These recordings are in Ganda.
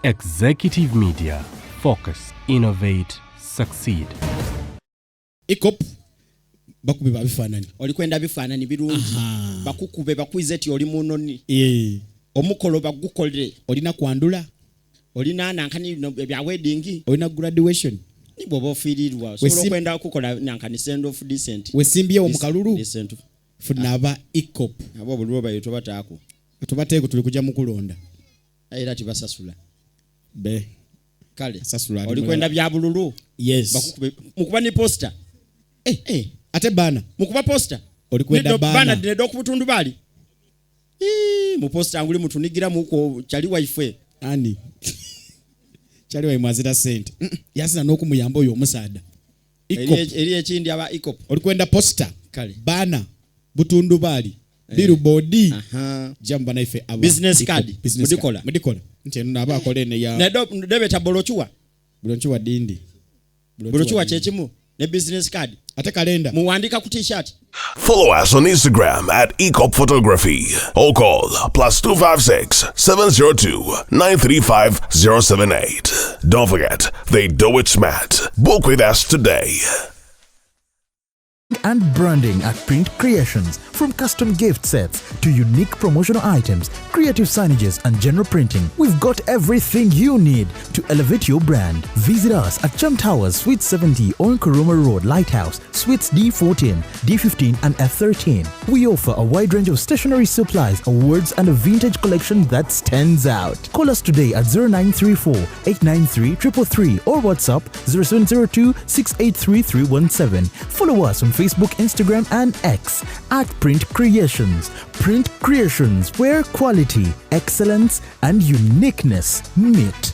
Executive Media. Focus, innovate, succeed. Ikop bakube babifanani. Olikwenda bifanani birungi. Bakukube bakwize ti oli munoni. Omukolo bagukolere. Olina kwandula. Olina nankani bya wedding. Olina graduation. Ni bobo firirwa. So kwenda kukola nankani send off decent. Wesimbye omukalulu. Decent. Funaba Ikop. Abo bulwo bayito batako. Tubateeko tuli kujja mukulonda. Era tibasasula. Be. Kale. Sasula. Olikwenda bya bululu. Yes. Bakukube mukuba ni poster. Ate bana. Mukuba poster. Olikwenda bana. Bana dinedo kubutundu bali. Mu poster anguli mutunigira muko chali wife. Ani. Chali wa imazira sente. Yasina n'okumuyamba oyo omusaada. Ikop. Eri ekindi aba Ikop. Olikwenda poster. Kale. Bana. Butundu bali. Billboard. Jamba na ife aba. Business card. Mudikola. Nti naba akolene ya. Nedo debeta bolochuwa. Bolochuwa dindi. Bolochuwa chechimu. Ne business card. Ate kalenda. Muwandika ku t-shirt. Follow us on Instagram at Ikop Photography or call +256 702 935 078. Don't forget, they do it smart. Book with us today. And branding at Print Creations. From custom gift sets to unique promotional items, creative signages and general printing, we've got everything you need to elevate your brand. Visit us at Chum Towers, Suite 70 on Kuruma Road, Lighthouse, Suites D14, D15 and F13. We offer a wide range of stationery supplies, awards and a vintage collection that stands out. Call us today at 0934 893 333 or WhatsApp 0702 683 317. Follow us on Facebook, Instagram and X at Print Creations. Print Creations, where quality, excellence and uniqueness meet.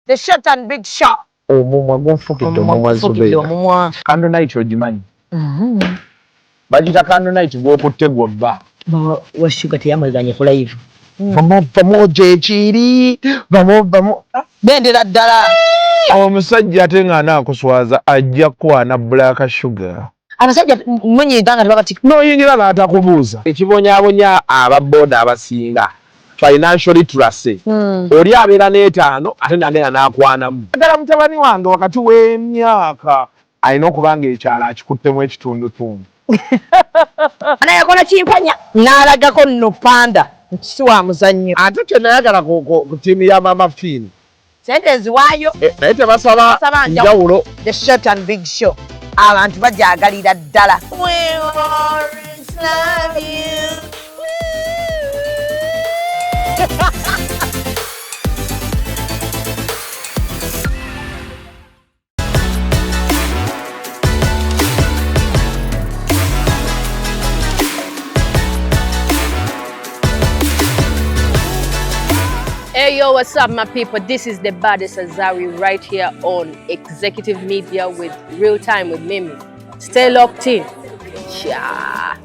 The short and big shot. Omumwa gonfukidde omumwa Zubeida. Candle night ogimanyi. Bagita candle night gw'okutte gw'obba. Washuga teyamazanye ku live. Pamoja ekiri. Bendera ddala. Omusajja ate nga anaakuswaza ajja kwana black sugar. Abasajja munyiga nga tebakati. N'oyingira n'atakubuuza. Ekibonyaabonya ababooda abasinga. Financial literacy. Oli abeera n'etaano ate nagenda n'akwanamu. Ddala mutabani wange wakati w'emyaka alina okuba ng'ekyalo akikuttemu ekitundutundu. Anayakola kimpanya n'alagako nno panda si wa muzannyo. Ate kyenayagala ku ttiimu ya Mama Fini. Sente ziwaayo. Naye tebasaba njawulo. The short and big show. Abantu bajaagalira ddala. We always love you. Hey yo, what's up my people? This is the baddest Azari right here on Executive Media with Real Time with Mimi. Stay locked in. Yeah.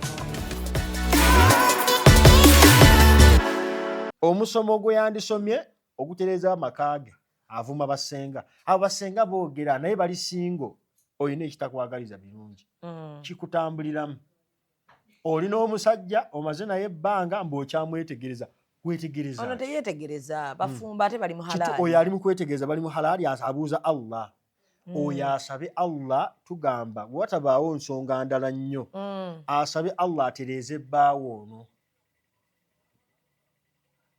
Omusomo gwe yandisomye okutereza amakage avuma basenga. Abo basenga boogera naye bali singo. Oyina ekitakwagaliza birungi. Kikutambuliramu. Olina omusajja omaze naye ebbanga mb'okyamwetegereza. Kwetegereza. Ono teyetegereza bafumba ate bali mu halali. Oyo ali mu kwetegereza bali mu halali abuuza Allah. Oyo asabe Allah tugamba watabaawo nsonga ndala nnyo. Asabe Allah atereeze ebbaawo ono.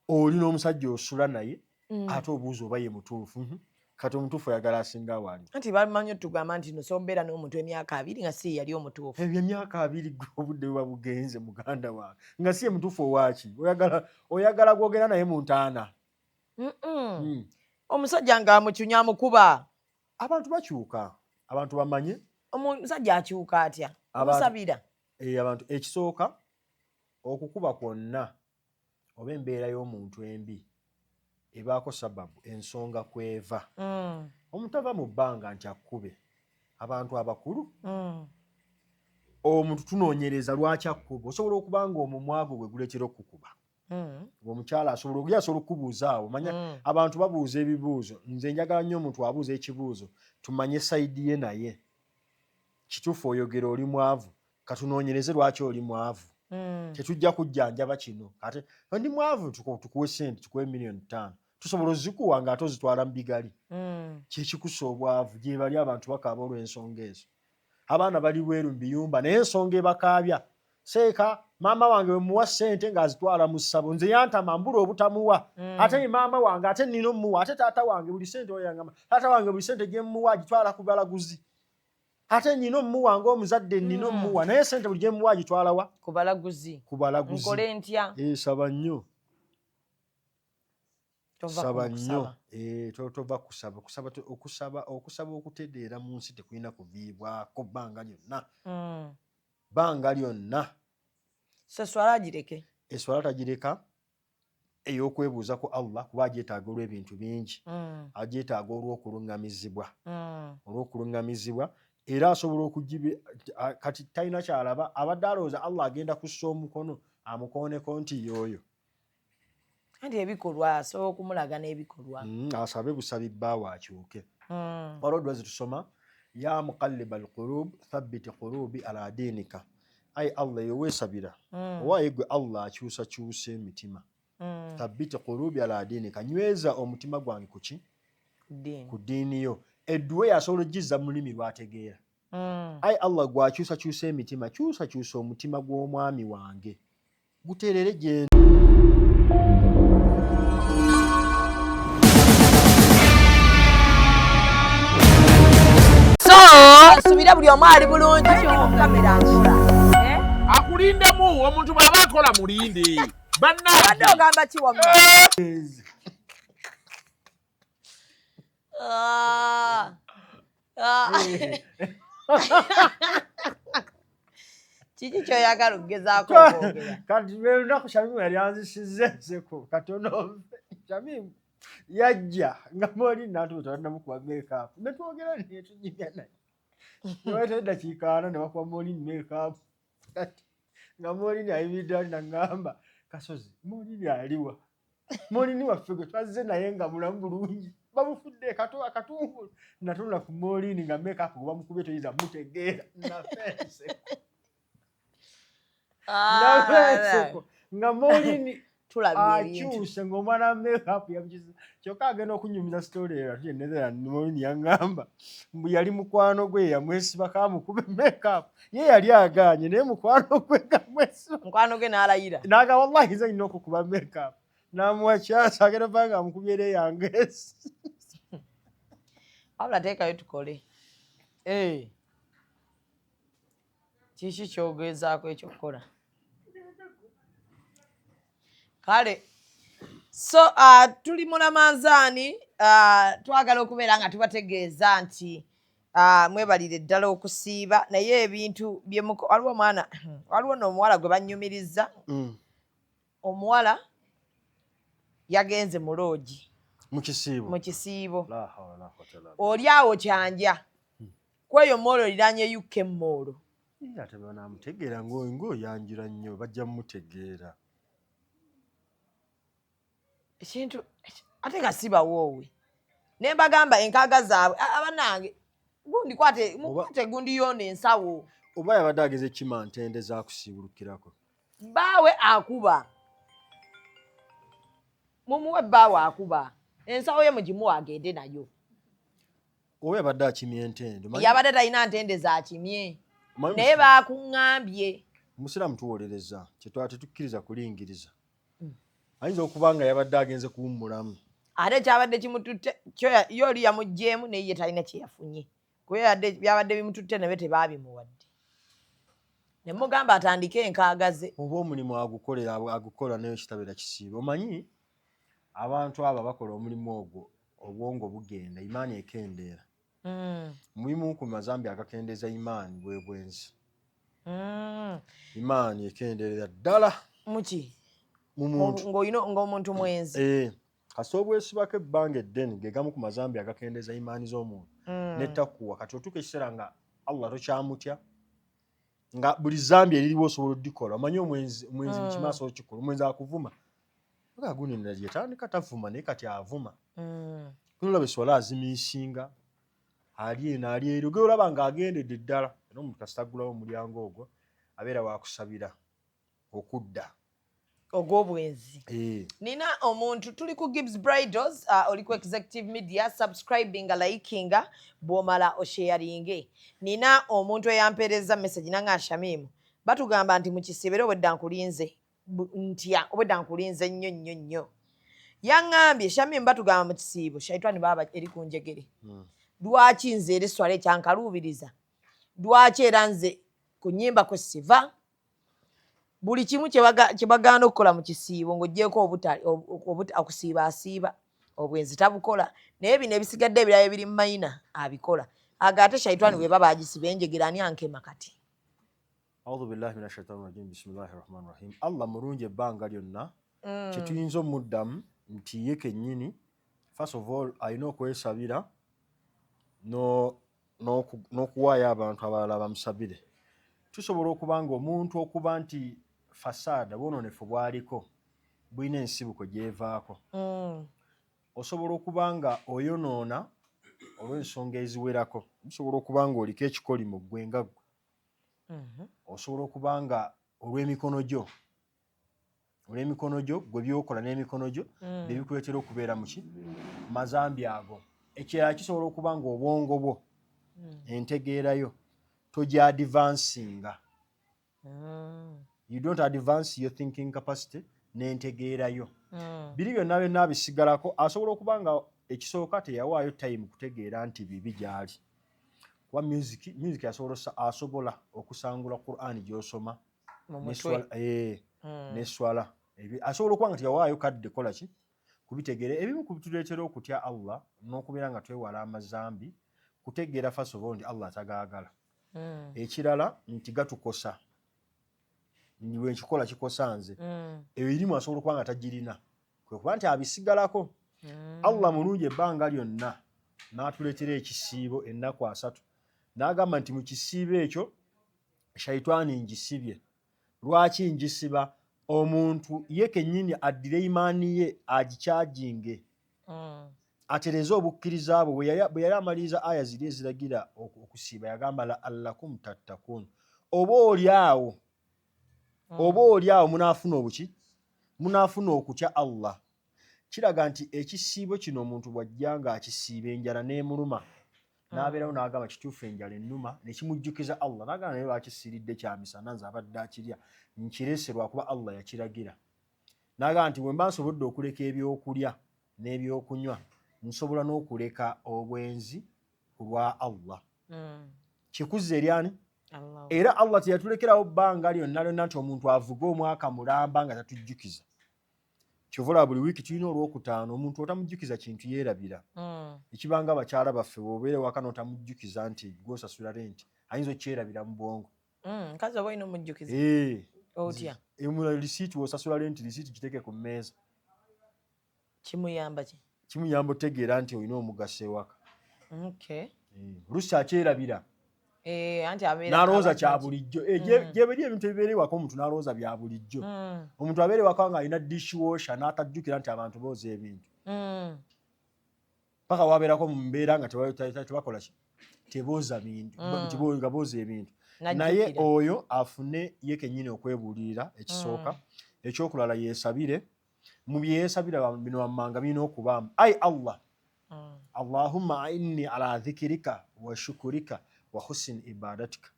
Olina omusajja osula naye ate obuuza oba ye mutuufu. Kati omutuufu oyagala asinga wali. Anti bamanyi tugamba nti no sombeera n'omuntu emyaka 2 nga si yali omutuufu. Emyaka 2 obudde buba bugenze muganda wange. Nga si ye mutuufu owaki. Oyagala gwogera naye mu ntaana. Omusajja nga amukyunya amukuba. Abantu bakyuka. Abantu bamanye. Omusajja akyuka atya? Omusabira. Abantu ekisooka okukuba kwonna oba embeera y'omuntu embi ebaako sababu ensonga kweva. Omutava mu bbanga nti akkube abantu abakulu. Omuntu tunoonyereza lwaki akkuba. Osobola okuba nga omumwa gwe guleetera okukuba. Omukyala asobola okukubuuza awo. Manya abantu babuuza ebibuuzo. Nze njagala nnyo omuntu abuuza ekibuuzo tumanye sayidi ye naye. Kituufu oyogera oli mwavu. Katunoonyereze lwaki oli mwavu. Tetujja kujjanjaba kino. Ate ndi mwavu tukuwe ssente tukuwe $5,000,000. Tusobola ozikuwa nga ate ozitwala mu bigali. Kyekikusa obwavu gye bali abantu bakaaba olw'ensonga ezo. Abaana bali bweru mu biyumba naye ensonga ebakaabya. Seeka maama wange bwe muwa ssente ng'azitwala mu ssabo nze yantama mbula obutamuwa. Ate maama wange ate nnina omuwa ate taata wange buli ssente oyangama. Taata wange buli ssente gye mmuwa agitwala ku balaguzi. Ate nnina omuwa ng'omuzadde nnina omuwa naye ssente buli gye mmuwa agitwala wa? Ku balaguzi. Nkole ntya? Saba nnyo. Saba nnyo. Tova kusaba. Okusaba okutereera mu nsi tekulina kuviibwako bbanga lyonna. Bbanga lyonna. Swala agireke. Eswala tagireka ey'okwebuuza ku Allah kuba agyetaaga olw'ebintu bingi. Agyetaaga olw'okuluŋŋamizibwa. Era asobola okugibe kati talina kyalaba abadde alowooza Allah agenda kussa omukono amukooneko nti y'oyo. Anti ebikolwa asobola okumulaga n'ebikolwa. Asabe busabi bbaawe akyuke. Olwo tusoma ya muqallib alqulub thabbit qulubi ala dinika. Ai Allah yeweesabira. Owaaye gwe Allah akyusa emitima. Thabbit qulubi ala dinika. Nyweza omutima gwange ku ki? Ku ddiini yo. Edduwe asobola ogizza mu lulimi lw'ategeera. Ai Allah gw'akyusa emitima kyusa omutima gw'omwami wange guteerere gye. Subira buli omu ali bulungi kamera nkola. Akulindemu omuntu bw'aba akola mulinde. Abadde ogamba ki wamma? Kiki kyoyagala okugezaako okwogera? Kati lunaku Shamimu yali anzisizza enseko katono. Shamimu yajja nga mwoli n'atuuta tannamukuba makeup. Ne twogera ne tunyumya naye. Niwayita eddakiika 4 ne bakuba Moolini makeup. Kati nga Moolini ayimiridde ali n'aŋŋamba Kasozi Moolini aliwa? Moolini waffe gwe twazze naye nga mulamu bulungi. Bamufudde akatungulu. Natunula ku Moolini nga makeup gwe bamukubye toyinza mutegeera. Nafeeseko nga Moolini akyuse ng'omwana makeup yamukiza. Kyokka agenda okunyumiza story eyo ate Netherland Moolini yaŋŋamba mbu yali mukwano gwe yamwesibako amukube makeup. Ye yali agaanye naye mukwano gwe gamwesiba. Mukwano gwe n'alayira. N'aga wallahi nze nnina okukuba makeup. N'amuwa chance agenda banga amukubye era yangeesi. Wabula teekayo tukole. Kiki kyogezaako ekyokukola? Kale. So tuli mu Ramadhaani twagala okubeera nga tubategeeza nti mwebalire ddala okusiiba naye ebintu waliwo n'omuwala gwe bannyumiriza. Omuwala yagenze mu loogi. Mu kisiibo. Oli awo kyanja. Kweyo moolo liranye UK moolo. Ate banaamutegeera ng'oyanjula nnyo bajja mmutegeera. Ekintu ate nga si bawoowe. Ne mbagamba enkaaga zaabwe abanange gundi mukwate gundi yoona ensawo. Oba yabadde ageze ekimantende zaakusiibulukirako. Bbaawe akuba. Mumuwe bbaawe akuba. Ensawo ye mugimuwa agende nayo. Oba yabadde akimye entende. Yabadde talina ntende zaakimye. Naye baakuŋŋambye. Omusiraamu tuwolereza tetukkiriza kulingiriza. Ayinza okuba nga yabadde agenze kuwummulamu. Ate kyabadde kimututte yo oli yamugjeemu naye ye talina kye yafunye. Kuba byabadde bimututte nabe tebaabimuwadde. Ne mugamba atandike enkaaga ze. Oba omulimu agukola naye kitabeera kisiiba. Omanyi abantu abo bakola omulimu ogwo obwongo bugenda imaani ekendeera mulimu ku mazambi agakendeeza imaani bwe bwenzi imaani ekendeerera ddala muki mu muntu ng'omuntu mwenzi kasita obwesibako ebbanga eddene ge gamu ku mazambi agakendeeza imaani z'omuntu nettakuwa kati otuuka ekiseera nga Allah tokyamutya nga buli zambi eririwo osobola oddikola omanyi omwenzi mukimaaso okikola omwenzi akuvuma agagunenera lyetandika tavuma naye kati avuma kunolaba eswala azimiisinga ali eno ali eri ogera olaba nga agendedde ddala era omuntu kasita aggulawo omulyango ogwo abeera wakusabira okudda ogw'obwenzi nina omuntu tuli ku Gibbs Bridals oli ku Executive Media subscribinga likinga bw'omala osharinge nina omuntu eyampeereza message nanga Shamimu batugamba nti mukisibero obwedda nkulinze ntya obwedda nkulinze nnyo yaŋŋambye Shamimu batugamba mu kisiibo shaitani baba eri ku njegere lwaki nze eri swala ekyankaluubiriza lwaki era nze ku nnyimba kwe siva buli kimu kye bagaana okukola mu kisiibo ng'oggyeko okusiiba asiiba obwenzi tabukola naye bino ebisigadde ebirala ebiri mu mayina abikola aga ate shaitani bwe baba agisiba enjegera ani ankema kati A'udhu billahi minash shaitani rajim bismillahir rahmanir rahim Allah mulungi ebbanga lyonna kyetuyinza omuddamu nti ye kennyini first of all alina okwesabira n'okuwaayo abantu abalala bamusabire tusobola okuba nga omuntu okuba nti fasada bwononefu bwaliko bulina ensibuko gyevaako osobola okuba nga oyonoona olw'ensonga eziwerako osobola okuba nga oliko ekikolimo ggwe nga ggwe osobola okuba nga olw'emikono gyo gwe byokola n'emikono gyo bebikuleetera okubeera muki mazambi ago ekirala kisobola okuba nga obwongo bwo entegeerayo toja advancinga you don't advance your thinking capacity n'entegeerayo biri byonna bisigalako asobola okuba nga ekisooka teyawaayo time kutegeera nti bibi gyali kuba music asobola okusangula Qur'an gy'osoma n'eswala asobola okuba nga teyawaayo kadde kola ki kubitegeera ebimu kubituleetera okutya Allah n'okubeera nga twewala amazambi kutegeera first of all nti Allah tagaagala ekirala nti gatukosa niwe nkikola kikosa nze eyo erimu asobola okuba nga tagirina kwe kuba nti abisigalako Allah mulungi ebbanga lyonna n'atuleetera ekisiibo ennaku 3 n'agamba nti mu kisiibo ekyo shaitani ngisibye lwaki ngisiba omuntu ye kennyini addire imaani ye agikyajinge atereze obukkiriza bwe bwe yali amaliriza aya ziri eziragira okusiiba yagamba la allakum tattakun oba oliawo munaafuna obuki munaafuna okutya Allah kiraga nti ekisiibo kino omuntu bw'ajja nga akisiiba enjala n'emuluma n'abeerawo n'agamba kituufu enjala ennuma ne kimujjukiza Allah n'agamba naye lwaki siridde kyamisana nze abadde akirya nkirese lwakuba Allah yakiragira n'agamba nti bwe mba nsobodde okuleka ebyokulya n'ebyokunywa nsobola n'okuleka obwenzi ku lwa Allah kikuzza eri ani era Allah teyatulekerawo bbanga lyonna nti omuntu avuga omwaka mulamba nga tatujjukiza kyovula buli wiiki tulina olwokutaano omuntu otamujjukiza kintu yeerabira ekibanga abakyala baffe bw'obeera waka n'otamujjukiza nti gw'osasula renti ayinza okyerabira mu bwongo nkazi oba olina omujjukiza otya lisiiti w'osasula renti lisiiti kiteeke ku mmeeza kimuyamba otegeera nti olina omugaso ewaka oluusi akyerabira n'alowooza kya bulijjo gyeberi ebintu ebibeera ewaka omuntu n'alowooza bya bulijjo omuntu abeera ewaka nga alina dishwasher n'atajjukira nti abantu booza ebintu paka wabeerako mu mbeera nga tebakola ki tebooza bintu nga booza ebintu naye oyo afune ye kennyini okwebuulirira ekisooka ekyokulala yeesabire mu bye yeesabira bino wammanga birina okubaamu ai Allah Allahumma ainni ala dhikirika wa shukurika wa husni ibadatika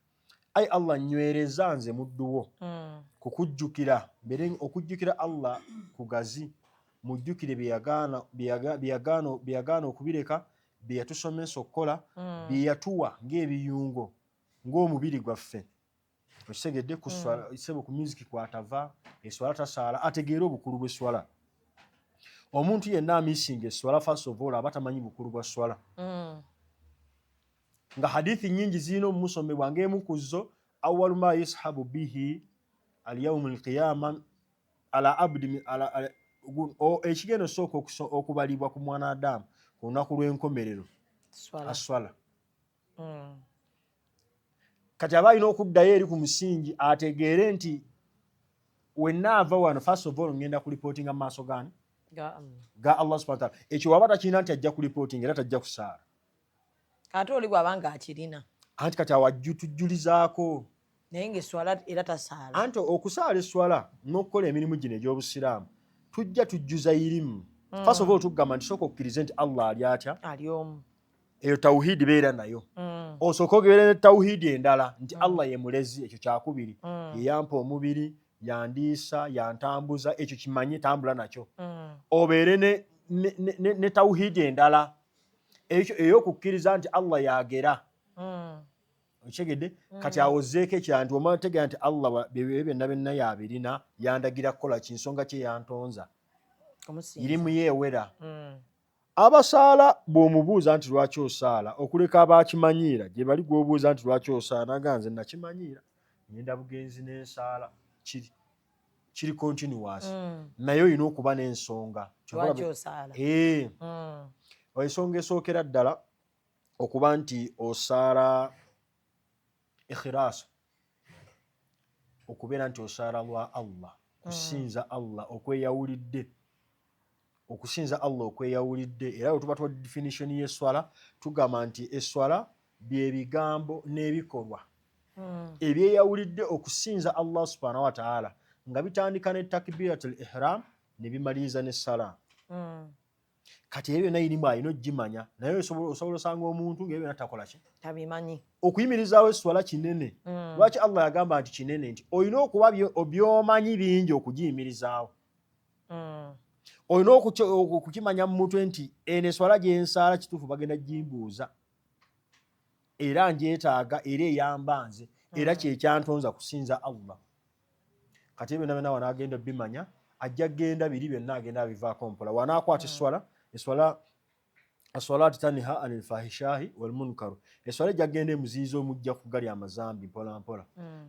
ai Allah nywereza nze mudduwo kukujjukira mbere okujjukira Allah kugazi mujjukire byeyagaana okubireka bye yatusomesa okukola bye yatuwa ng'ebiyungo ng'omubiri gwaffe okisegedde isebo ku music kwatava eswala tasaala ategeera obukulu bw'eswala omuntu yenna amisinga esswala first of all aba tamanyi bukulu bwa swala nga hadithi nyingi zirina omumusomebwa ng'emu ku zo awwalu ma yushabu bihi alyawmu alqiyama ala abdi ekigendo sooka okubalibwa ku mwana Adamu ku lunaku lw'enkomerero aswala. Kati aba alina okuddayo eri ku musingi ategeere nti wenna ava wano first of all ngenda kulipootinga mu maaso gani ga Allah subhanahu wa ta'ala. Ekyo waba takirina nti ajja kulipootinga era tajja kusaala ate oli bw'abanga akirina anti kati awajju tujjulizaako naye ng'esswala era tasaala anti okusaala esswala n'okukola emirimu gino egy'obusiraamu tujja tujjuza irimu first of all tugamba nti sooka okkirize nti Allah ali atya ali omu eyo tawhidi beera nayo osooka ogebera ne tawhidi endala nti Allah ye mulezi ekyo kyakubiri ye yampa omubiri yandiisa yantambuza ekyo kimanye tambula nakyo obeere ne tawhidi endala ekyo ey'okukkiriza nti Allah yagera okigedde kati awozeeko ekyanti omategera nti Allah byonna byonna yabirina yandagira kukola kinsonga kye yantonza irimu yeewera abasaala bw'omubuuza nti lwaki osaala okuleka abakimanyiira gye bali gw'obuuza nti lwaki osaala naga nze nakimanyiira ngenda bugenzi n'ensaala kiri continuous naye olina okuba n'ensonga lwaki osaala ensonga esookera ddala okuba nti osaala ikhiraasa okubeera nti osaala lwa Allah kusinza Allah okweyawulidde okusinza Allah okweyawulidde era wetuba tuwa definition y'esswala tugamba nti esswala bye bigambo n'ebikolwa ebyeyawulidde okusinza Allah subhanahu wa ta'ala nga bitandika ne takbiratul ihram ne bimaliriza ne salaam kati ebyo byonna irimu alina ogimanya naye osobola osanga omuntu ng'ebyo byonna takola ki tabimanyi okuyimirizaawo esswala kinene lwaki Allah yagamba nti kinene nti olina okuba byomanyi bingi okugiyimirizaawo olina okukimanya mu mutwe nti eno esswala gyensaala kituufu bagenda gimbuuza era ngyetaaga era eyamba nze era kyekyantonza kusinza Allah kati ebyo byonna wanaagenda bimanya ajja genda biri byonna agenda abivaako mpola wanaakwata esswala aswalaati tanha anil fahishahi wal munkaru esswala ejja genda emuziyiza omujja kugalya amazambi mpola mpola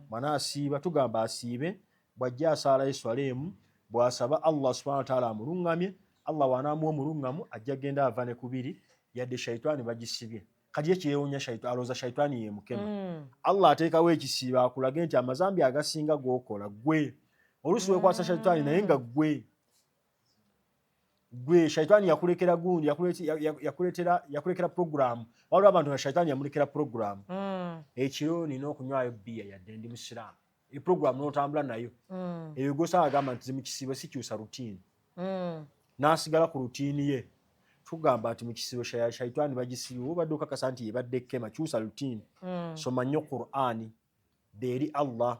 mwana asiiba tugamba asiibe bw'ajja asaalayo esswala emu bw'asaba Allah subhanahu wa ta'ala amulungamye Allah wanaamuwa omulungamu ajja genda ava ne kubiri yadde shaitani bagisibye kati ye kyewuunya alowooza shaitani ye mukema Allah ateekawo ekisiibo akulage nti amazambi agasinga g'okola gwe oluusi weekwasa shaitani naye nga gwe shaitani yakulekera gundi yakulekera programu waliwo abantu nga shaitani yamulekera programu ekiro nina okunywayo bbiya yadde ndi musiraamu eprogramu n'otambula nayo eyo gosala agamba nti mukisibo sikyusa rutiini n'asigala ku rutiini ye tugamba nti mukisibo shaitani bagisibye obadde okakasa nti yebadde kema kyusa rutiini soma nnyo Qur'ani eri Allah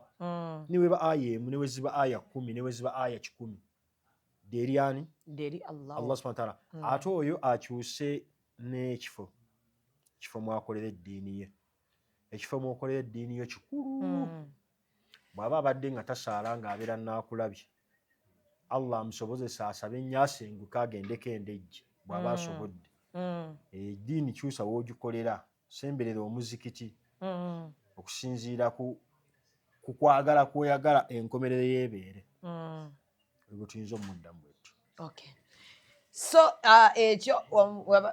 niweba aya emu neweziba aya 10 neweziba aya 10 eri ani eri Allah subhanahu wa ta'ala ate oyo akyuse n'ekifo mwakolera eddiini ye ekifo mwakolera eddiini ye kikulu bw'aba abadde nga tasaala ng'abeera naakulabye Allah amusobozesa asabe ennyo asenguke agendeko endejje bw'aba asobodde eddiini kyusa w'ogikolera semberera omuzikiti okusinziira ku kwagala kw'oyagala enkomerero y'ebeere ebyo tuyinza omuddamu bwetyo so ekyo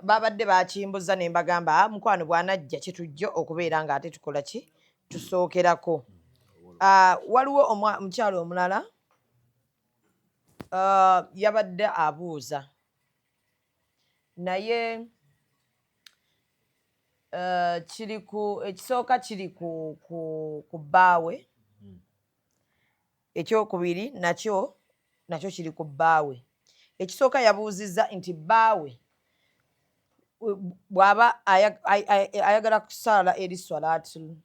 babadde bakimbuza ne mbagamba mukwano bw'anajja kitujja okubeera nga ate tukola ki tusookerako waliwo omukyalo omulala yabadde abuuza naye ekisooka kiri ku bbaawe ekyokubiri nakyo kiri ku bbaawe ekisooka yabuuzizza nti bbaawe bw'aba ayagala kusaala eri salaatul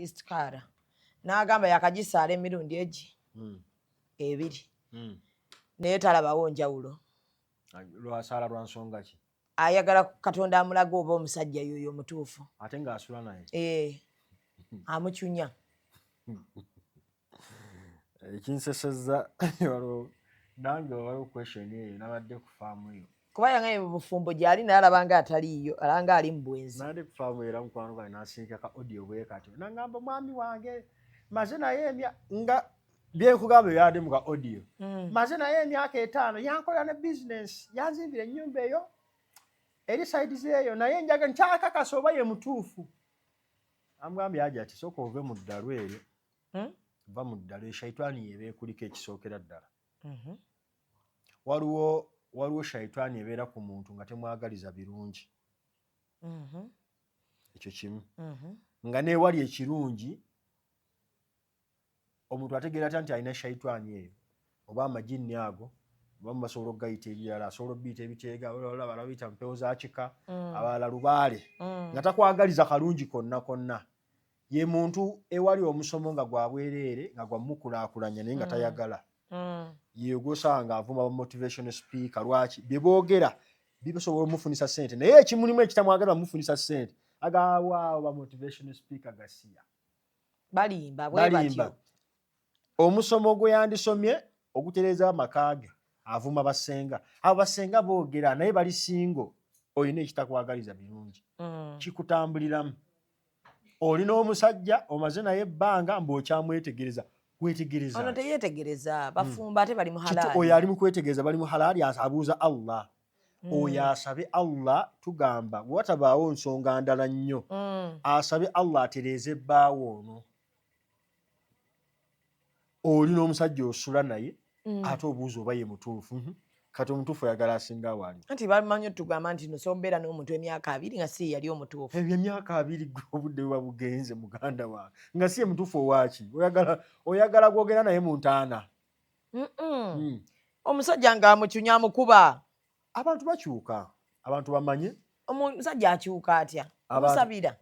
istikhara n'agamba yakagisaala emirundi ebiri naye talabawo njawulo lwasaala lwa nsonga ki ayagala Katonda amulaga oba omusajja yoyo omutuufu ate ng'asula naye amucunya Ekinsesezza waliwo nange waliwo question eyo nabadde ku faamu eyo. Kuba yange mu bufumbo gyali nalaba nga ataliiyo alanga ali mu bwenzi. Nabadde ku faamu era mukwano gwange n'asindika ka audio bwe kati. Nangamba mwami wange maze naye nga byenkugamba byadde mu ka audio. Maze naye emyaka 5 yankola ne business yanzimbira ennyumba eyo eri sides eyo naye njaga nkyakakasa oba ye mutuufu. Amugambye aja ati sooka ove mu ddalo eyo. Va mu ddalo shaitani yebe kuliko ekisookera ddala. Waliwo shaitani ebeera ku muntu nga temwagaliza birungi. Ekyo kimu. Nga neewali ekirungi omuntu ategeera nti alina shaitani eyo oba amajinni ago oba basobola okugayita ebirala asobola okubiyita ebiteega abalala bayita mpewo za kika abalala lubaale nga takwagaliza kalungi konna konna. Ye muntu ewali omusomo nga gwa bwereere nga gwa mukulaakulanya naye nga tayagala. Ye gosanga avuma ba motivational speaker lwaki bye boogera bisobola omufunisa ssente naye ekimulimu ekitamwagala mufunisa ssente agawaawo ba motivational speaker gasiya. Balimba bwe batyo. Omusomo gwe yandisomye ogutereeza amaka ge avuma basenga. Abo basenga boogera naye bali singo olina ekitakwagaliza birungi. Kikutambuliramu. Olina omusajja omaze naye ebbanga mbw'okyamwetegereza. Wetegereza. Ono teyetegereza bafumba ate bali mu halali. Oyo ali mu kwetegereza bali mu halali abuuza Allah. Oyo asabe Allah tugamba watabaawo nsonga ndala nnyo. Asabe Allah atereeze ebbaawo ono. Olina omusajja osula naye ate obuuza oba ye mutuufu. Kati omutuufu oyagala asinga wali. Anti bamanyi tugamba nti no sombeera n'omuntu emyaka 2 nga si yali omutuufu. Ebyo emyaka 2 obudde buba bugenze muganda wange. Nga si mutuufu owaki. Oyagala gwogera naye mu ntaana. Omusajja nga amukyunya amukuba. Abantu bakyuka. Abantu bamanye. Omusajja akyuka atya? Omusabira.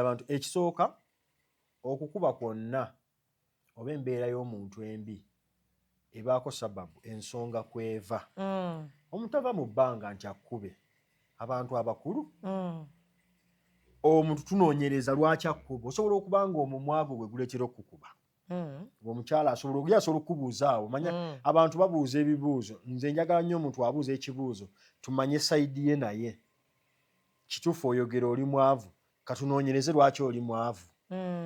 Abantu ekisooka okukuba kwonna oba embeera y'omuntu embi ebaako sababu ensonga kweva. Omuntu ava mu bbanga nti akkube abantu abakulu. Omuntu tunoonyereza lwaki akkuba. Osobola okuba nga omumwa gwe guleetera okukuba. Omukyala asobola okukubuuza awo. Manya abantu babuuza ebibuuzo. Nze njagala nnyo omuntu abuuza ekibuuzo tumanye sayidi ye naye. Kituufu oyogera oli mwavu katunoonyereze lwaki oli mwavu.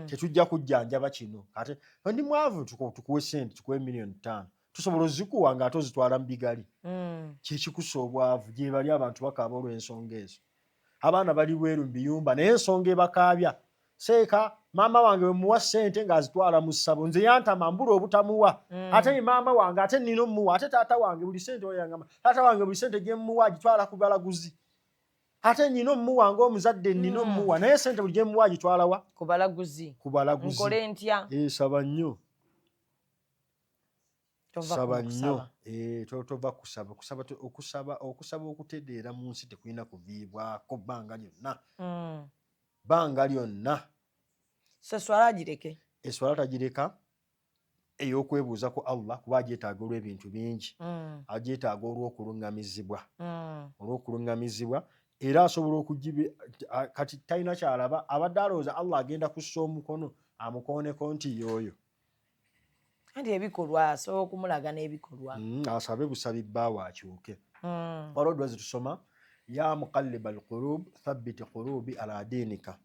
Tetujja kujjanjaba kino. Ate ndi mwavu tukuwe ssente tukuwe $5,000,000. Tusobola ozikuwa nga ate ozitwala mu bigali. Kyekikusa obwavu gye bali abantu bakaaba olw'ensonga ezo. Abaana bali bweru mu biyumba naye ensonga ebakaabya. Seeka maama wange bwe muwa ssente ng'azitwala mu ssabo nze yantama mbula obutamuwa. Ate ye maama wange ate nnina omuwa ate taata wange buli ssente oyo yangamba taata wange buli ssente gye mmuwa agitwala ku balaguzi. Ate nnina omuwa ng'omuzadde nnina omuwa naye ssente buli gye mmuwa agitwala wa? Ku balaguzi. Nkole ntya? Saba nnyo. Saba nnyo. Tova kusaba. Okusaba okutereera mu nsi tekulina kuviibwako bbanga lyonna. Bbanga lyonna. Swala agireke. Eswala tagireka ey'okwebuuza ku Allah kuba agyetaaga olw'ebintu bingi. Agyetaaga olw'okuluŋŋamizibwa. Olw'okuluŋŋamizibwa era asobola okugibe kati talina kyalaba abadde alowooza Allah agenda kussa omukono amukooneko nti y'oyo. Anti ebikolwa asobola okumulaga n'ebikolwa. Asabe busabi bbaawo akyuke. Waliwo ddwa tusoma ya muqalliba alqulub thabbit qulubi ala diinika.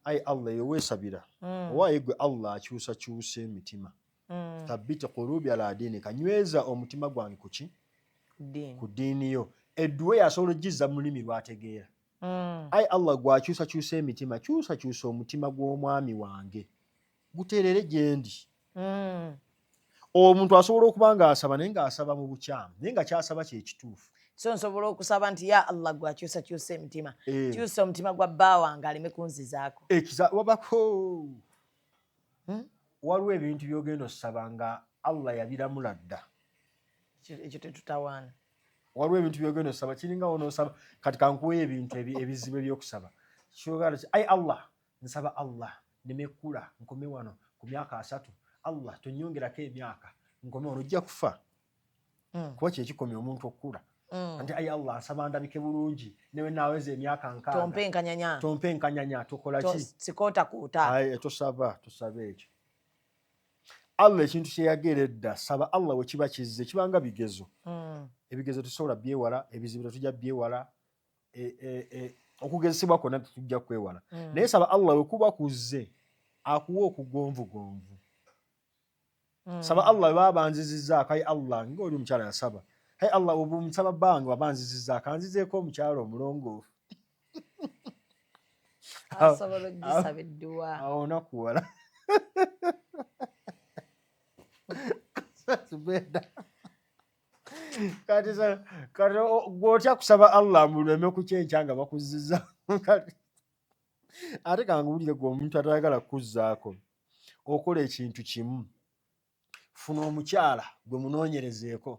Ayi Allah eyo weesabira. Owaaye gwe Allah akyusakyusa emitima. Thabbit qulubi ala diinika. Nyweza omutima gwange ku ki? Ku ddiini yo. Edduwe yasobola ogizza mu lulimi lw'ategeera. Ayi Allah gwakyusakyusa emitima kyusakyusa omutima gw'omwami wange guteerere gye ndi. Omuntu asobola okuba ng'asaba naye ng'asaba mu bukyamu naye nga kyasaba kye kituufu. So nsobola okusaba nti ya Allah gwakyusakyusa emitima. Kyusa omutima gwa bba wange aleme kunzizaako. Wabako waliwo ebintu by'ogenda osaba nga Allah yabiramula dda. Ekyo tetutawaana. Waliwo ebintu by'ogenda osaba kiringa onoosaba kati kankuwe ebintu ebizibu ebyokusaba. Kyogala ki ayi Allah nsaba Allah nemekula nkome wano ku myaka 3. Allah tonyongerako emyaka nkome wano ojja kufa. Kuba kyekikomya omuntu okukula. Anti ayi Allah nsaba ndabike bulungi newe naaweza emyaka 6. Tompe enkanyanya tokola ki? Sikoota kuuta. Tosaba ekyo. Allah ekintu kye yageredda saba Allah we kiba kizze kibanga bigezo ebigezo tusobola byewala ebizibu tujja byewala okugezesebwa kwonna tujja kwewala naye saba Allah we kuba kuzze akuwa okugonvugonvu saba Allah we babanzizizzaako ayi Allah ng'oli omukyala yasaba hey Allah obu omusaba bange wabanzizizzaako anzizeeko omukyala omulongoofu asobola ogisaba edduwa awo nakuwala kati gwotya kusaba Allah muleme ku kyenkya nga bakuzizza ate kanguwulire gwe omuntu atayagala kuzzaako okola ekintu kimu funa omukyala gwe munoonyerezeeko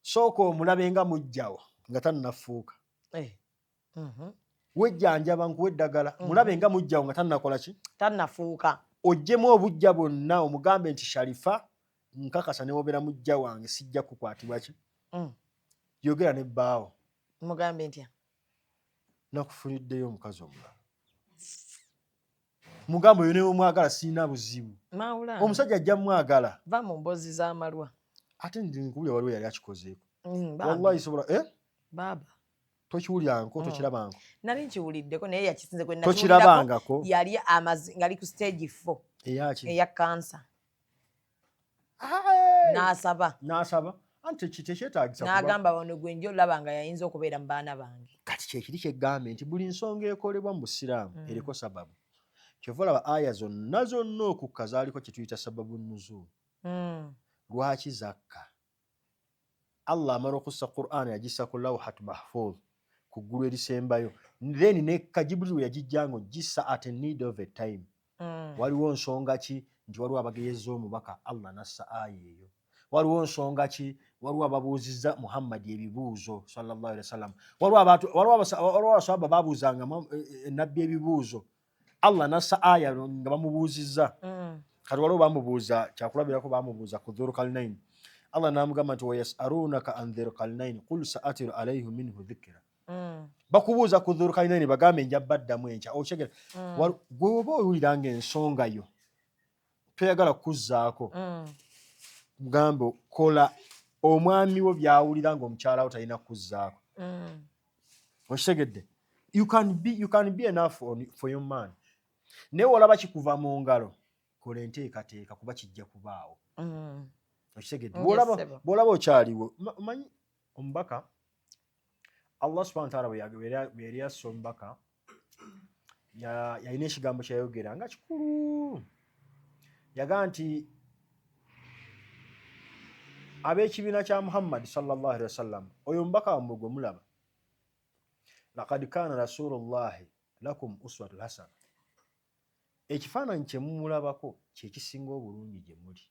sooka omulabe nga mujjawo nga tannafuuka wejjanjaba nkuwa eddagala mulabe nga mujjawo nga tannakola ki tannafuuka ojjemu obujja bwonna omugambe nti Sharifa nkakasa ne wobeera mujja wange sijja kukwatibwa ki yogera ne bbaawo mugambe ntya nakufuniddeyo omukazi omulala mugambe oyo neomwagala sirina buzibu omusajja ajja mwagala va mu mbozi z'amalwa ate ndinkubulya waliwo yali akikozeeko wallahi sobola baba tokiwulyanko tokirabanko nali nkiwuliddeko naye yakisinze kwe tokirabangako yali ngali ku stage 4 eya kansa n'asaba anti tekyetaagisa n'agamba wano gwe njo olaba nga yayinza okubeera mu baana bange kati kyekiri kyegambe nti buli nsonga ekolebwa mu busiraamu eriko sababu kyova olaba aya zonna okukka zaaliko kyetuyita sababu nuzul lwaki zakka Allah amala okussa Qur'an yagissa ku lawhat mahfuz ku ggulu erisembayo then nekka Jibril we yagijjanga ogissa at a need of a time waliwo nsonga ki nti waliwo abageyeza omubaka Allah nassa aya eyo waliwo nsonga ki waliwo ababuuzizza Muhammad ebibuuzo sallallahu alaihi wasallam waliwo abasahaba babuuzanga nabbi ebibuuzo Allah nassa aya nga bamubuuzizza kati waliwo bamubuuza kyakulabirako bamubuuza ku Dhulqarnain Allah namugamba nti wayas'alunaka an Dhulqarnain qul sa'atiru alayhi minhu dhikra bakubuuza ku Dhulqarnain bagambe nja baddamu enkya okyegera gwe oba owuliranga ensonga yo toyagala kuzzaako mugambe kola omwami wo byawulira nga omukyala wo talina kuzzaako okitegedde you can be enough for your man naye olaba kikuva mu ngalo kola enteekateeka kuba kijja kubaawo okitegedde bw'olaba okyaliwo manyi omubaka Allah subhanahu wa ta'ala bwe yali assa omubaka yalina ekigambo kyayogera nga kikulu yagaa nti ab'ekibiina kya Muhammad sallallahu alaihi wasallam oyo omubaka wammwe gwe mulaba laqad kana rasulullahi lakum uswatun hasana ekifaananyi kye mumulabako kyekisinga obulungi gye muli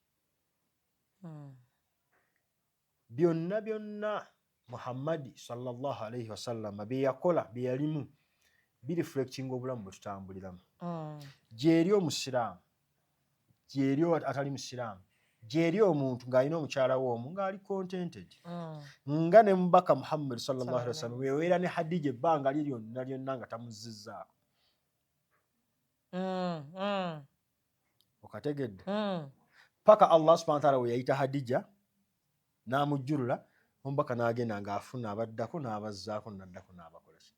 byonna Muhammadi sallallahu alaihi wasallam bye yakola bye yalimu bireflectinga obulamu bwe tutambuliramu gyeri omusiraamu gyeri atali musiraamu gyeri omuntu ng'alina omukyala w'omu ng'ali contented nga ne mubaka Muhammad sallallahu alaihi wasallam weweera ne Hadija ebbanga lye lyonna nga tamuzizzaako okategedde paka Allah subhanahu wa ta'ala we yayita Hadija n'amujjulula omubaka n'agenda ng'afuna abaddako n'abazzaako n'addako n'abakolaki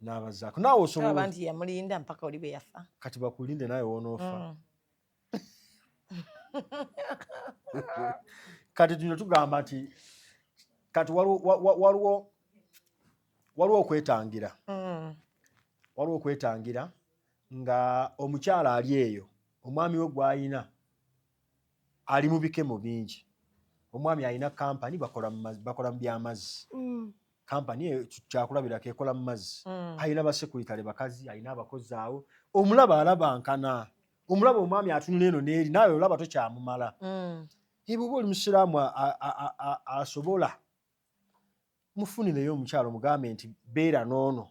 n'abazzaako naawe osobola nti yamulinda mpaka oli bwe yafa kati bakulinde naawe wonoofa kati tuno tugamba nti kati waliwo okwetangira waliwo okwetangira nga omukyala ali eyo omwami we gw'ayina ali mu bikemo bingi omwami alina kampani bakola mu byamazzi kampani kyakulabirako ekola mu mazzi alina basekuritale bakazi alina abakozi awo omulaba alabankana omulaba omwami atunula eno n'eri naawe olaba tokyamumala bw'oba oli musiraamu asobola mufunireyo omukyalo mugambe nti beera n'ono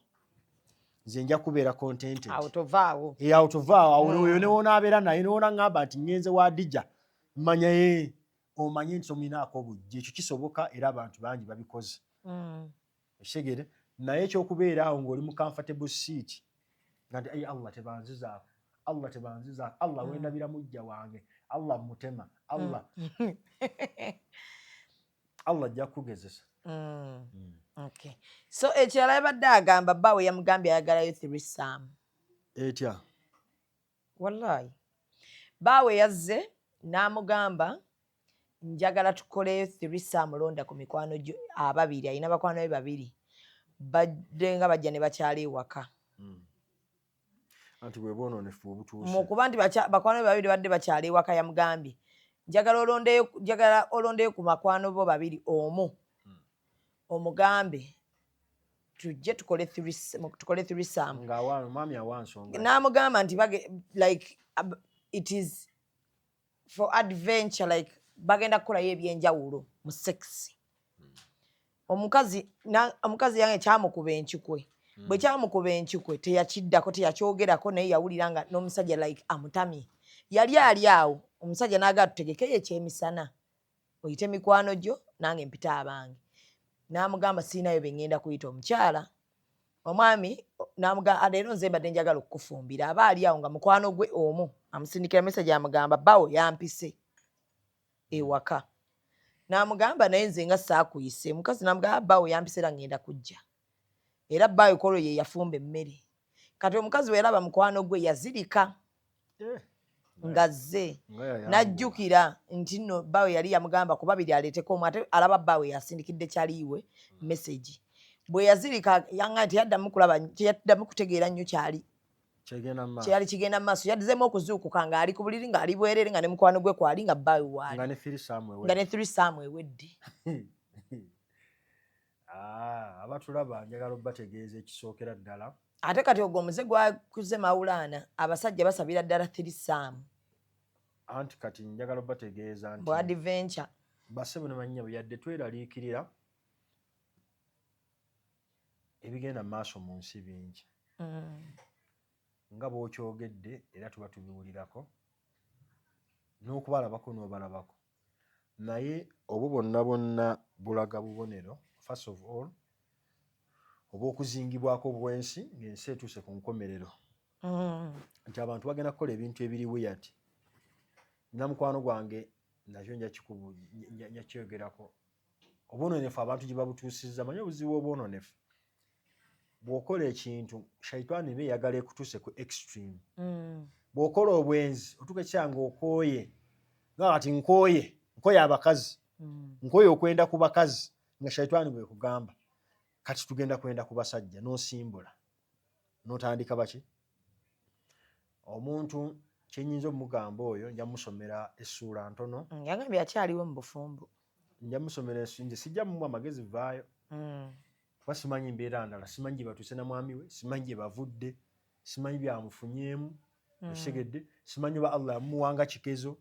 nze nja kubeera contented awo tovaawo oyo newonaabeera naye newonangamba nti ngenze wa Hadija mmanyaye omanye nti omunaako obujja ekyo kisoboka era abantu bangi babikoze ekigere naye ekyokubeera awo ng'oli mu comfortable seat nga nti Allah tebanzizaako Allah wendabira mujja wange Allah mutema Allah Allah ajja kugezesa. Okay. So ekirala yabadde agamba bbaawe yamugambye ayagalayo threesome. Etya? Wallahi. Bbaawe yazze n'amugamba njagala tukoleyo threesome londa ku mikwano gyo ababiri, alina bakwano be babiri. Badde nga bajja ne bakyala ewaka. Anti bwe boononefu obutuuse. Mu kuba nti bakwano be babiri badde bakyala ewaka yamugambye njagala olondeyo ku makwano bo babiri omu. Omugambe tujje tukole threesome. Mami awansonga. N'amugamba nti like it is for adventure, like bagenda kukolayo ebyenjawulo mu sex. Omukazi yange kyamukuba enkikwe. Bwe kyamukuba enkikwe teyakiddako teyakyogerako naye yawulira nga n'omusajja like amutamye. Yali ali awo omusajja n'agaa tutegekeyo ekyemisana. Oyite mikwano gyo nange mpita abange. N'amugamba siinayo be ngenda kuyita omukyala. Omwami n'amugamba leero nze mbadde njagala okukufumbira. Aba ali awo nga mukwano gwe omu amusindikira message amugamba bbaawo yampise ewaka. N'amugamba naye nze nga saakuyise. Mukazi n'amugamba bbaawo yampise era ngenda kujja. Era bbaawo kolo ye yafumba emmere. Kati omukazi weeraba mukwano gwe yazirika ngazze najjukira nti nno bbaawe yali yamugamba ku babiri aleeteko omu ate alaba bbaawe yasindikidde kyaliiwe message. Bwe yazirika yanga teyaddamu kulaba teyaddamu kutegeera nnyo kyali kigenda mu maaso. Yaddizeemu okuzuukuka ng'ali ku buliri ng'ali bwerere nga ne mukwano gwe kwali nga bbaawe waali nga ne threesome ewedde. Abatulaba njagala obbategeeza ekisookera ddala. Ate kati ogwo omuze gwakuze Mawulaana abasajja basabira ddala threesome. Anti kati njagala obbategeeza nti adventure bassebo ne bannyabo yadde tweraliikirira ebigenda maaso mu nsi bingi. Nga bw'okyogedde era tuba tubiwulirako n'okubalabako n'obalabako. Naye obwo bonna bonna bulaga bubonero first of all obw'okuzingibwako bw'ensi ng'ensi etuuse ku nkomerero. Nti abantu bagenda kukola ebintu ebiri weird. Nina mukwano gwange nakyo njakyogerako. Obwononefu abantu gye babutuusizza manyi obuzibu obwononefu. Bw'okola ekintu shaitani be yagala ekutuuse ku extreme. Bw'okola obwenzi otuuka ekyanga okooye nga kati nkooye abakazi nkooye okwenda ku bakazi nga shaitani bwe kugamba kati tugenda kwenda ku basajja n'osimbula n'otandika baki. Omuntu kyenyinza omugamba oyo nja musomera essuula ntono. Yagambye akyaliwo mu bufumbo. Nja musomera nje sijja mu amagezi vaayo. Kuba simanyi mbeera ndala, simanyi gye batuuse na mwami we, simanyi gye bavudde, simanyi byamufunyeemu, ekigedde, simanyi oba Allah yamuwanga kikezo,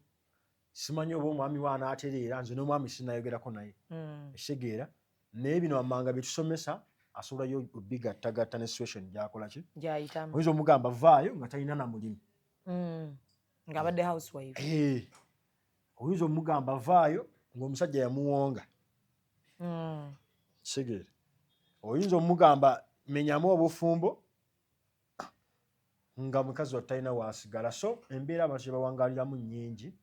simanyi oba omwami we anaatereera, nze n'omwami sinnayogerako naye. Ekitegeera naye bino wammanga bye tusomesa asobolayo obigattagatta ne situation gy'akola ki? Gy'ayitamu. Oyinza omugamba vaayo nga talina na mulimu. Ng'abadde housewife. Oyinza omugamba vaayo ng'omusajja yamuwonga. Kitegeera. Oyinza omugamba menyamu obufumbo nga mukazi wa talina waasigala. So embeera abantu gye bawangaaliramu nnyingi.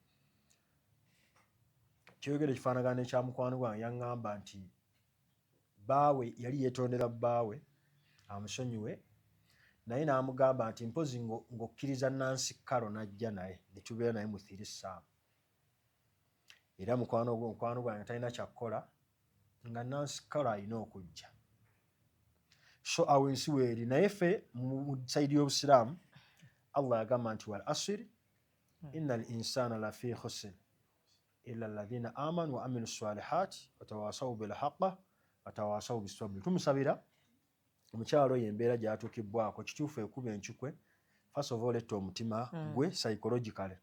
Kyogere kifaanagana ekya mukwano gwange yaŋŋamba nti bbaawe yali yeetondera bbaawe amusonyiwe naye n'amugamba nti mpozi ng'okkiriza Nancy Kalo n'ajja naye ne tubeera naye mu threesome. Era mukwano gwange talina kyakkola nga Nancy Kalo alina okujja. So awo ensi weeri naye ffe mu sayidi y'Obusiraamu Allah yagamba nti wal asri innal insana lafi khusr illa alladhina amanu wa amilu salihati watawasaw bil haqqi watawasaw bis sabr. Tumusabira omukyalo oyo embeera gy'atuukibbwako kituufu ekuba enkikwe first of all etta omutima gwe psychologically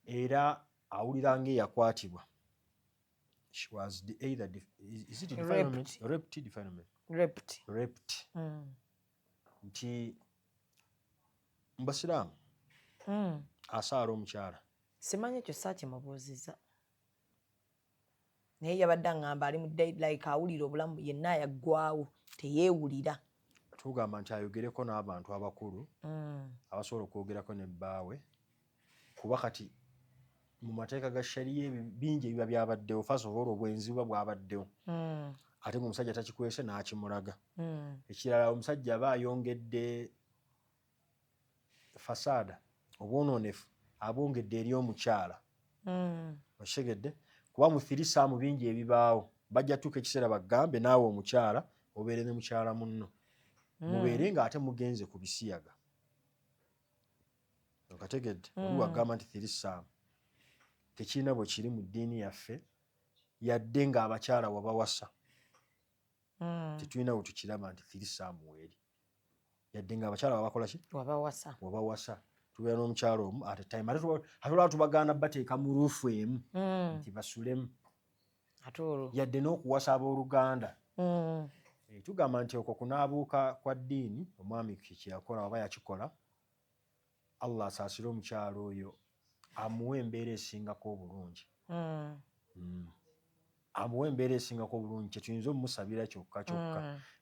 era awulira ng'eyakwatibwa. She was either is it definement? Raped. Nti mbasiraamu asaala omukyala. Simanyi ekyo saakimubuuzizza. Naye yabadde aŋŋamba ali mu like awulira obulamu yenna yaggwawo teyeewulira. Tugamba nti ayogereko n'abantu abakulu abasobola okwogerako ne bbaawe kuba kati mu mateeka ga shariya bingi ebiba byabaddewo first of all obwenzi buba bwabaddewo ate ng'omusajja takikwese n'akimulaga ekirala omusajja aba ayongedde fasaada obwonoonefu abwongedde eri omukyala okitegedde kuba mu firisaamu bingi ebibaawo bajja tuuka ekiseera bagambe naawe omukyala obeere ne mukyala munno mubeere nga ate mugenze ku bisiyaga okategedde oli wagamba nti firisaamu tekirina bwe kiri mu ddiini yaffe yadde ng'abakyala wabawasa tetulina bwe tukiraba nti firisaamu weeri yadde ng'abakyala wabakola ki wabawasa tubeera n'omukyala omu at a time ate olwaba tubagaana bateeka mu ruufu emu nti basulemu yadde n'okuwasa abooluganda tugamba nti okwo kunaabuuka kwa ddiini omwami kyeyakola oba yakikola Allah asaasire omukyala oyo amuwe embeera esingako obulungi amuwe embeera esingako obulungi kyetuyinza omumusabira kyokka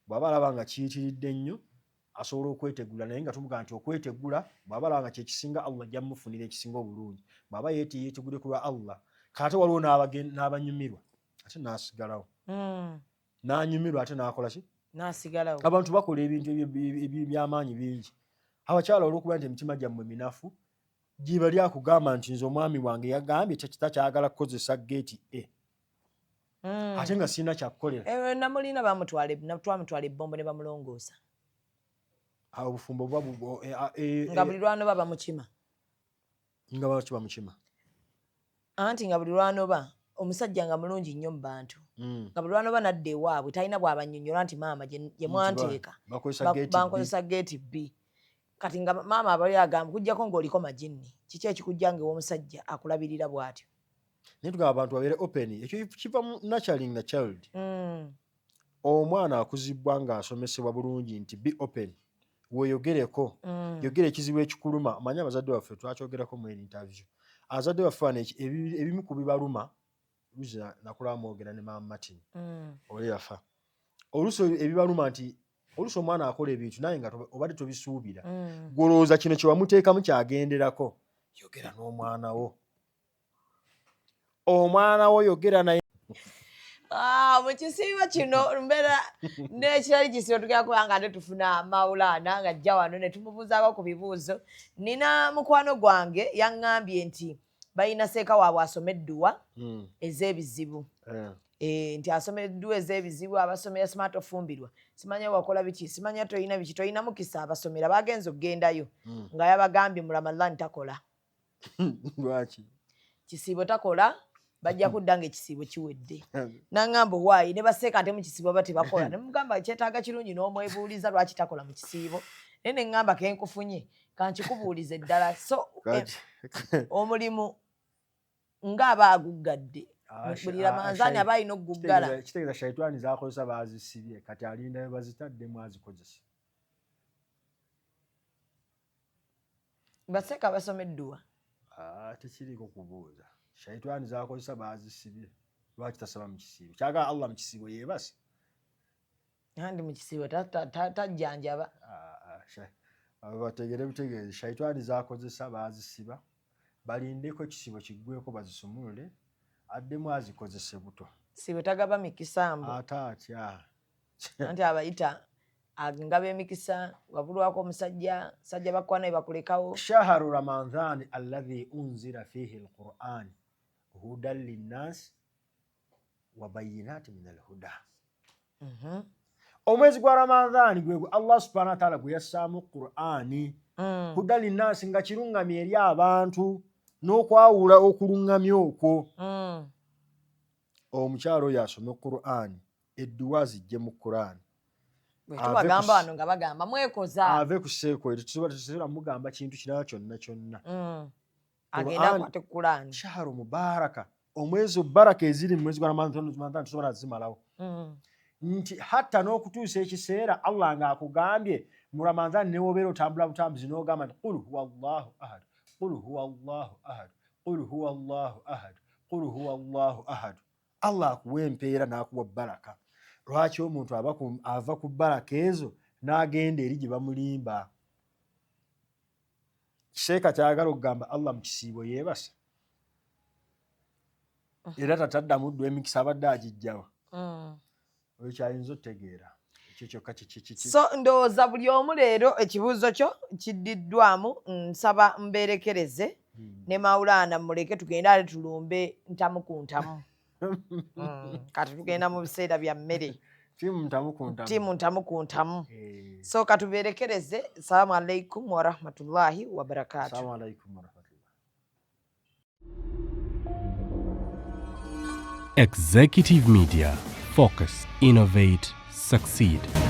bw'aba alaba nga kiyitiridde nnyo asobola okwetegula naye nga tumugamba nti okwetegula bw'aba alaba nga kyekisinga Allah ajja mumufunira ekisinga obulungi bw'aba yeetegule ku lwa Allah kate waliwo n'abanyumirwa ate n'asigalawo n'anyumirwa ate n'akola ki n'asigalawo abantu bakola ebintu eby'amaanyi bingi abakyala olw'okuba nti emitima gyammwe minafu jiba lyakugamba nti nze omwami wange yagambye takyagala kukozesa geeti ate nga sirina kyakukolera namulina twamutwala ebbombo ne bamulongoosa obufumbo buba nga buli lwanoba bamukima nga baki bamukima anti nga buli lwanoba omusajja nga mulungi nnyo mu bantu nga buli lwanoba nadda ewaabwe talina bw'abanyonnyola nti maama gye mwanteeka bankozesa geeti bbi kati nga maama abali agamba kujjako ng'oliko majinni kiki ekikujja nga ew'omusajja akulabirira bw'atyo naye tugamba abantu babeere open ekyo kiva mu nurturing the child omwana akuzibwa ng'asomesebwa bulungi nti be open weeyogereko yogera ekizibu ekikuluma amanyi abazadde baffe twakyogerako mu interview abazadde baffe wano ebimu ku bibaluma nakula mwogera ne maama Martin oli yafa oluusi ebibaluma nti oluusi omwana akola ebintu naye nga obadde tobisuubira gwolowooza kino kyewamuteekamu kyagenderako yogera n'omwana wo yogera naye mu kisiibo kino mbeera n'ekirali kisiibo tugenda kuba nga ate tufuna Maulana nga ajja wano ne tumubuuzaako ku bibuuzo. Nina mukwano gwange yaŋŋambye nti balina seeka waabwe asoma edduwa ez'ebizibu nti asoma edduwa ez'ebizibu abasomera simata ofumbirwa simanya wakola biki simanya toyina biki toyina mukisa abasomera bagenza okgendayo nga yabagambye mu Ramadhan takola lwaki kisiibo takola bajja kudda ng'ekisiibo kiwedde naŋŋamba waayi ne baseeka ate mu kisiibo ba tebakola ne mugamba kyetaaga kirungi n'omwebuuliza lwaki takola mu kisiibo naye ne ŋŋamba kenkufunye kankikubuulize ddala so omulimu ng'aba aguggadde buli Ramadhaani aba alina okuguggala kitegeeza shaitani z'akozesa baazisibye kati alinda we bazitaddemu azikozesa baseeka basoma edduwa tekiriko kubuuza shaitani z'akozesa baazisibye lwaki tasaba mu kisiibo kyagala Allah mu kisiibo yeebase andi mu kisiibo tajjanjaba bategere butegeeze shaitani z'akozesa baazisiba balindeko ekisiibo kiggweko bazisumulule addemu azikozese buto sibo tagaba mikisa mbu ate atya anti abayita ngaba emikisa wabulwako omusajja sajja bakwana ne bakulekawo shahru ramadhan alladhi unzila fihi alquran hudan linnas wa bayinati min alhuda omwezi gwa Ramadhaani gwe Allah subhanahu wa ta'ala gwe yassaamu Qur'ani hudan linnas nga kirungamye eri abantu n'okwawula okulungamya okwo omukyalo oyo asome Qur'ani edduwa zijje mu Qur'ani tubagamba wano nga bagamba mwekoza ave ku seeko tetusobola mugamba kintu kirala kyonna kyonna agenda akwate Qur'ani shahru mubaraka omwezi baraka eziri mu mwezi gwa Ramadhaani tusobola zimalawo nti hatta n'okutuusa ekiseera Allah ng'akugambye mu Ramadhaani ne wobeera otambula butambuzi n'ogamba nti qul huwa Allahu ahad qul huwa Allahu ahad qul huwa Allahu ahad qul huwa Allahu ahad Allah akuwa empeera n'akuwa baraka lwaki omuntu ava ku baraka ezo n'agenda eri gye bamulimba kiseeka kyagala okugamba Allah mu kisiibo yeebasa era tataddamu ddwa emikisa abadde agijjawa oyo kyayinza otegeera ekyo kyokka kiki so ndowooza buli omu leero ekibuuzo kyo kiddiddwamu nsaba mbeerekereze ne Maulana muleke tugende ale tulumbe ntamu ku ntamu kati tugenda mu biseera bya mmere timu ntamu ku ntamu so katubeerekereze. Assalamu alaikum warahmatullahi wabarakatuh. Executive Media. Focus, innovate, succeed.